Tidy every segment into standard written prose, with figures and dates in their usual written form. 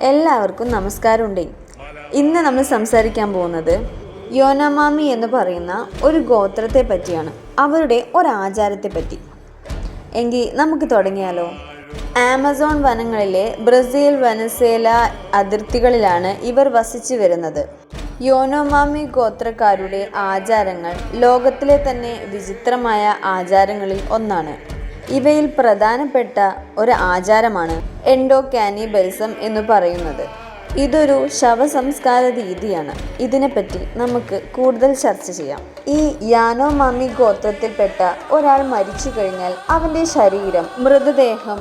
എല്ലാവർക്കും നമസ്കാരമുണ്ട്. ഇന്ന് നമ്മൾ സംസാരിക്കാൻ പോകുന്നത് യോനോമാമി എന്ന് പറയുന്ന ഒരു ഗോത്രത്തെ പറ്റിയാണ്, അവരുടെ ഒരാചാരത്തെ പറ്റി. എങ്കിൽ നമുക്ക് തുടങ്ങിയാലോ. ആമസോൺ വനങ്ങളിലെ ബ്രസീൽ വെനസ്വേല അതിർത്തികളിലാണ് ഇവർ വസിച്ചു വരുന്നത്. യോനോമാമി ഗോത്രക്കാരുടെ ആചാരങ്ങൾ ലോകത്തിലെ തന്നെ വിചിത്രമായ ആചാരങ്ങളിൽ ഒന്നാണ്. ഇവയിൽ പ്രധാനപ്പെട്ട ഒരു ആചാരമാണ് എൻഡോ കാനിബലിസം എന്ന് പറയുന്നത്. ഇതൊരു ശവസംസ്കാര രീതിയാണ്. ഇതിനെപ്പറ്റി നമുക്ക് കൂടുതൽ ചർച്ച ചെയ്യാം. ഈ യാനോമാമി ഗോത്രത്തിൽപ്പെട്ട ഒരാൾ മരിച്ചു കഴിഞ്ഞാൽ അവൻ്റെ ശരീരം, മൃതദേഹം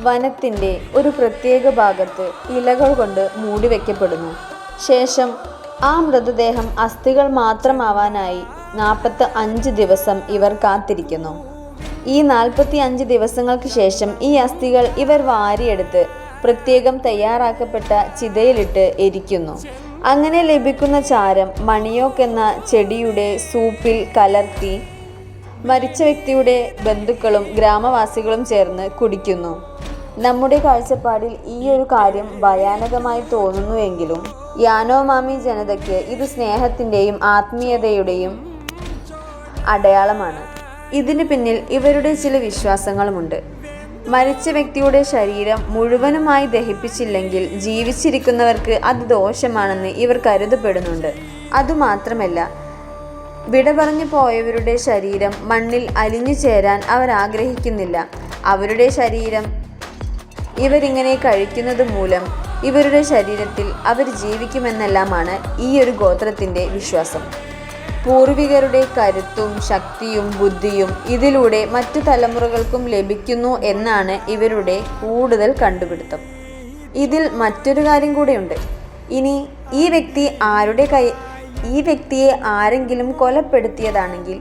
വനത്തിൻ്റെ ഒരു പ്രത്യേക ഭാഗത്ത് ഇലകൾ കൊണ്ട് മൂടി വയ്ക്കപ്പെടുന്നു. ശേഷം ആ മൃതദേഹം അസ്ഥികൾ മാത്രമാവാനായി 45 ദിവസം ഇവർ കാത്തിരിക്കുന്നു. ഈ 45 ദിവസങ്ങൾക്ക് ശേഷം ഈ അസ്ഥികൾ ഇവർ വാരിയെടുത്ത് പ്രത്യേകം തയ്യാറാക്കപ്പെട്ട ചിതയിലിട്ട് എരിക്കുന്നു. അങ്ങനെ ലഭിക്കുന്ന ചാരം മണിയോക്ക് എന്ന ചെടിയുടെ സൂപ്പിൽ കലർത്തി മരിച്ച വ്യക്തിയുടെ ബന്ധുക്കളും ഗ്രാമവാസികളും ചേർന്ന് കുടിക്കുന്നു. നമ്മുടെ കാഴ്ചപ്പാടിൽ ഈ ഒരു കാര്യം ഭയാനകമായി തോന്നുന്നുവെങ്കിലും യാനോമാമി ജനതയ്ക്ക് ഇത് സ്നേഹത്തിൻ്റെയും ആത്മീയതയുടെയും അടയാളമാണ്. ഇതിന് പിന്നിൽ ഇവരുടെ ചില വിശ്വാസങ്ങളുമുണ്ട്. മരിച്ച വ്യക്തിയുടെ ശരീരം മുഴുവനുമായി ദഹിപ്പിച്ചില്ലെങ്കിൽ ജീവിച്ചിരിക്കുന്നവർക്ക് അത് ദോഷമാണെന്ന് ഇവർ കരുതപ്പെടുന്നുണ്ട്. അതുമാത്രമല്ല, വിട പറഞ്ഞു പോയവരുടെ ശരീരം മണ്ണിൽ അലിഞ്ഞു ചേരാൻ അവർ ആഗ്രഹിക്കുന്നില്ല. അവരുടെ ശരീരം ഇവരിങ്ങനെ കഴിക്കുന്നത് മൂലം ഇവരുടെ ശരീരത്തിൽ അവർ ജീവിക്കുമെന്നെല്ലാമാണ് ഈ ഒരു ഗോത്രത്തിൻ്റെ വിശ്വാസം. പൂർവികരുടെ കരുത്തും ശക്തിയും ബുദ്ധിയും ഇതിലൂടെ മറ്റു തലമുറകൾക്കും ലഭിക്കുന്നു എന്നാണ് ഇവരുടെ കൂടുതൽ കണ്ടുപിടുത്തം. ഇതിൽ മറ്റൊരു കാര്യം കൂടെയുണ്ട്. ഇനി ഈ വ്യക്തിയെ ആരെങ്കിലും കൊലപ്പെടുത്തിയതാണെങ്കിൽ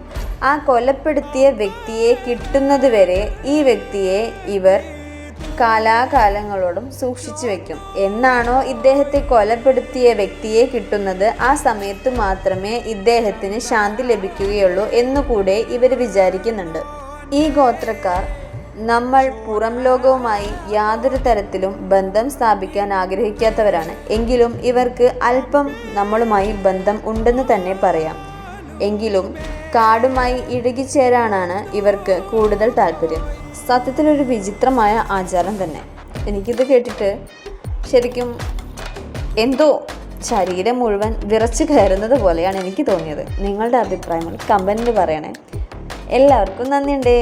ആ കൊലപ്പെടുത്തിയ വ്യക്തിയെ കിട്ടുന്നത് വരെ ഈ വ്യക്തിയെ ഇവർ കാലാകാലങ്ങളോടും സൂക്ഷിച്ചു വയ്ക്കും. എന്നാണോ ഇദ്ദേഹത്തെ കൊലപ്പെടുത്തിയ വ്യക്തിയെ കിട്ടുന്നത്, ആ സമയത്ത് മാത്രമേ ഇദ്ദേഹത്തിന് ശാന്തി ലഭിക്കുകയുള്ളൂ എന്നുകൂടെ ഇവർ വിചാരിക്കുന്നുണ്ട്. ഈ ഗോത്രക്കാർ നമ്മൾ പുറം ലോകവുമായി യാതൊരു തരത്തിലും ബന്ധം സ്ഥാപിക്കാൻ ആഗ്രഹിക്കാത്തവരാണ്. എങ്കിലും ഇവർക്ക് അല്പം നമ്മളുമായി ബന്ധം ഉണ്ടെന്ന് തന്നെ പറയാം. എങ്കിലും കാടുമായി ഇഴുകിച്ചേരാനാണ് ഇവർക്ക് കൂടുതൽ താല്പര്യം. സത്യത്തിലൊരു വിചിത്രമായ ആചാരം തന്നെ. എനിക്കിത് കേട്ടിട്ട് ശരിക്കും എന്തോ ശരീരം മുഴുവൻ വിറച്ച് കയറുന്നത് പോലെയാണ് എനിക്ക് തോന്നിയത്. നിങ്ങളുടെ അഭിപ്രായങ്ങൾ കമൻറ്റിൽ പറയണേ. എല്ലാവർക്കും നന്ദിയുണ്ടേ.